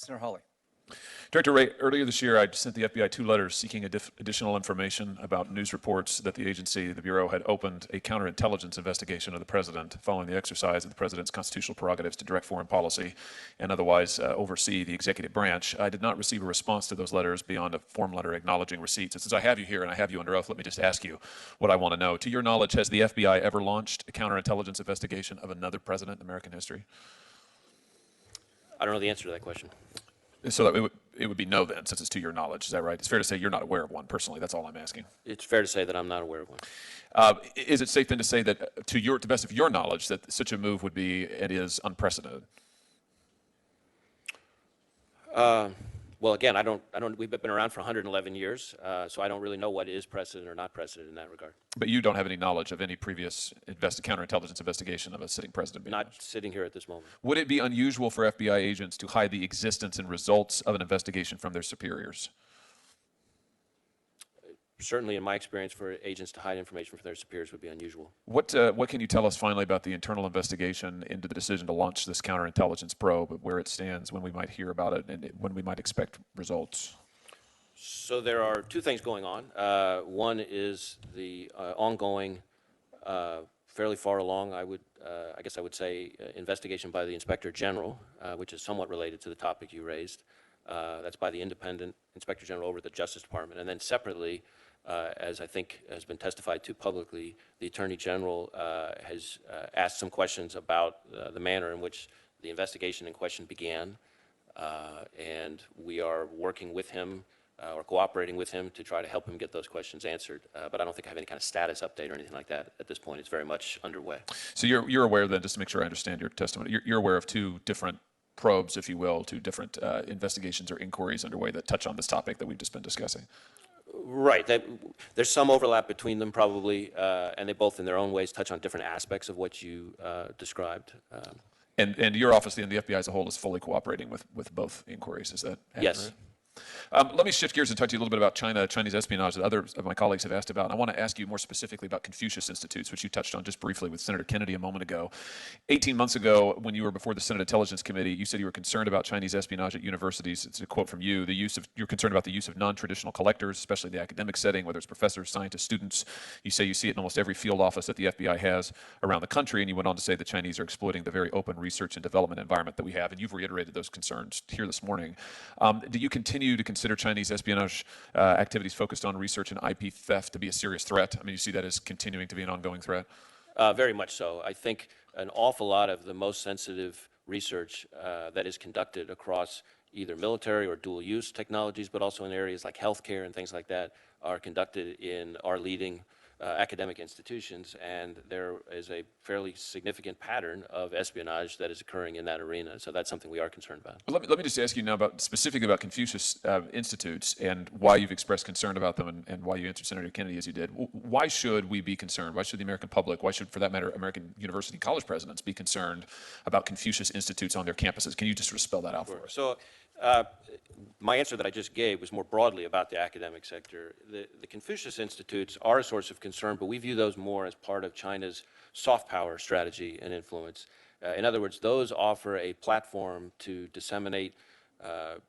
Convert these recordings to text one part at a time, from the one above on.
Senator Hawley. Director Wray, earlier this year, I sent the FBI 2 letters seeking additional information about news reports that the agency, the Bureau, had opened a counterintelligence investigation of the President following the exercise of the President's constitutional prerogatives to direct foreign policy and otherwise oversee the executive branch. I did not receive a response to those letters beyond a form letter acknowledging receipts. And since I have you here and I have you under oath, let me just ask you what I want to know. To your knowledge, has the FBI ever launched a counterintelligence investigation of another president in American history? I don't know the answer to that question. So that it would be no then, since it's to your knowledge. Is that right? It's fair to say you're not aware of one personally. That's all I'm asking. It's fair to say that I'm not aware of one. Is it safe then to say that, to the best of your knowledge, that such a move would be and is unprecedented? Well, again, we've been around for 111 years, so I don't really know what is precedent or not precedent in that regard. But you don't have any knowledge of any previous counterintelligence investigation of a sitting president being Not launched? sitting here at this moment. Would it be unusual for FBI agents to hide the existence and results of an investigation from their superiors? Certainly, in my experience, for agents to hide information from their superiors would be unusual. What can you tell us finally about the internal investigation into the decision to launch this counterintelligence probe, where it stands, when we might hear about it, and when we might expect results? So there are 2 things going on. One is the ongoing, fairly far along, I guess I would say, investigation by the Inspector General, which is somewhat related to the topic you raised. That's by the independent Inspector General over the Justice Department. And then separately, as I think has been testified to publicly, the Attorney General has asked some questions about the manner in which the investigation in question began, and we are working with him or cooperating with him to try to help him get those questions answered. But I don't think I have any kind of status update or anything like that at this point. It's very much underway. So you're aware then, just to make sure I understand your testimony, you're aware of 2 different probes, if you will, 2 different investigations or inquiries underway that touch on this topic that we've just been discussing? Right. There's some overlap between them probably, and they both in their own ways touch on different aspects of what you described. And your office and the FBI as a whole is fully cooperating with both inquiries, is that accurate? Yes. Let me shift gears and talk to you a little bit about Chinese espionage that others of my colleagues have asked about. And I want to ask you more specifically about Confucius Institutes, which you touched on just briefly with Senator Kennedy a moment ago. 18 months ago, when you were before the Senate Intelligence Committee, you said you were concerned about Chinese espionage at universities. It's a quote from you. You're concerned about the use of non-traditional collectors, especially in the academic setting, whether it's professors, scientists, students. You say you see it in almost every field office that the FBI has around the country. And you went on to say the Chinese are exploiting the very open research and development environment that we have. And you've reiterated those concerns here this morning. Do you continue to consider Chinese espionage activities focused on research and IP theft to be a serious threat? I mean, you see that as continuing to be an ongoing threat? Very much so. I think an awful lot of the most sensitive research that is conducted across either military or dual-use technologies, but also in areas like healthcare and things like that, are conducted in our leading academic institutions, and there is a fairly significant pattern of espionage that is occurring in that arena. So that's something we are concerned about. Let me just ask you now specifically about Confucius Institutes and why you've expressed concern about them and why you answered Senator Kennedy as you did. Why should we be concerned? Why should the American public, why should, for that matter, American university college presidents be concerned about Confucius Institutes on their campuses? Can you just sort of spell that out for us? So my answer that I just gave was more broadly about the academic sector. The Confucius Institutes are a source of concern, but we view those more as part of China's soft power strategy and influence. In other words, those offer a platform to disseminate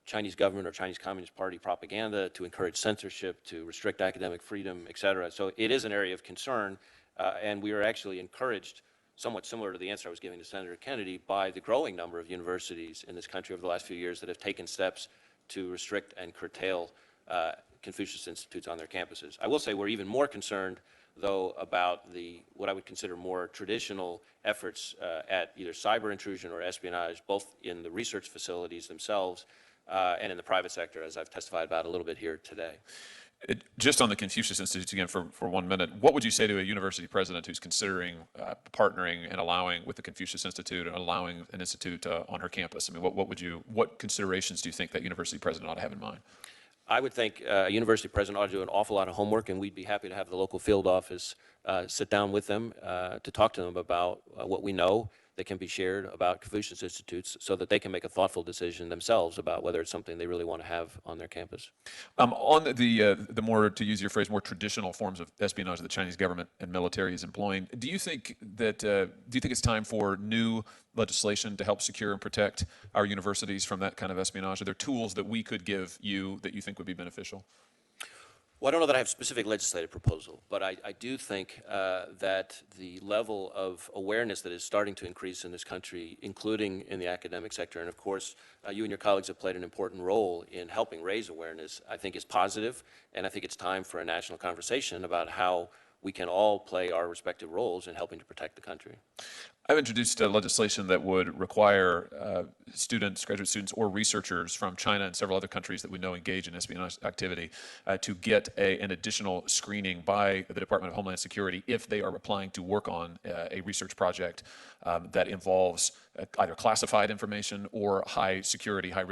Chinese government or Chinese Communist Party propaganda, to encourage censorship, to restrict academic freedom, et cetera. So it is an area of concern, and we are actually encouraged, somewhat similar to the answer I was giving to Senator Kennedy, by the growing number of universities in this country over the last few years that have taken steps to restrict and curtail Confucius Institutes on their campuses. I will say we're even more concerned, though, about what I would consider more traditional efforts at either cyber intrusion or espionage, both in the research facilities themselves and in the private sector, as I've testified about a little bit here today. Just on the Confucius Institutes again for 1 minute, what would you say to a university president who's considering partnering and allowing with the Confucius Institute and allowing an institute on her campus? I mean, what considerations do you think that university president ought to have in mind? I would think a university president ought to do an awful lot of homework, and we'd be happy to have the local field office sit down with them to talk to them about what we know that can be shared about Confucius Institutes so that they can make a thoughtful decision themselves about whether it's something they really want to have on their campus. On the more, to use your phrase, more traditional forms of espionage that the Chinese government and military is employing, do you think it's time for new legislation to help secure and protect our universities from that kind of espionage? Are there tools that we could give you that you think would be beneficial? Well, I don't know that I have a specific legislative proposal, but I do think that the level of awareness that is starting to increase in this country, including in the academic sector, and of course, you and your colleagues have played an important role in helping raise awareness, I think is positive, and I think it's time for a national conversation about how we can all play our respective roles in helping to protect the country. I've introduced legislation that would require students, graduate students, or researchers from China and several other countries that we know engage in espionage activity to get an additional screening by the Department of Homeland Security if they are applying to work on a research project that involves either classified information or high-risk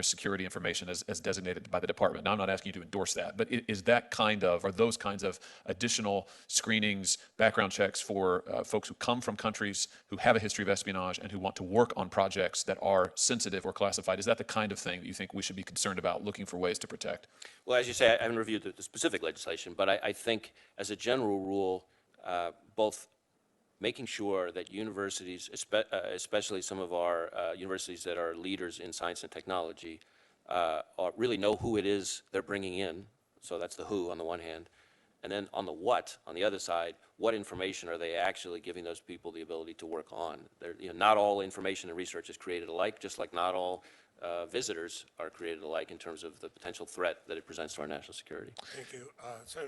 security information as designated by the department. Now, I'm not asking you to endorse that, but are those kinds of additional screenings, background checks for folks who come from countries who have a history of espionage and who want to work on projects that are sensitive or classified, is that the kind of thing that you think we should be concerned about, looking for ways to protect? Well, as you say, I haven't reviewed the specific legislation, but I think as a general rule, both making sure that universities, especially some of our universities that are leaders in science and technology, really know who it is they're bringing in. So that's the who on the one hand. And then on the what, on the other side, what information are they actually giving those people the ability to work on? Not all information and research is created alike, just like not all visitors are created alike in terms of the potential threat that it presents to our national security. Thank you. Senator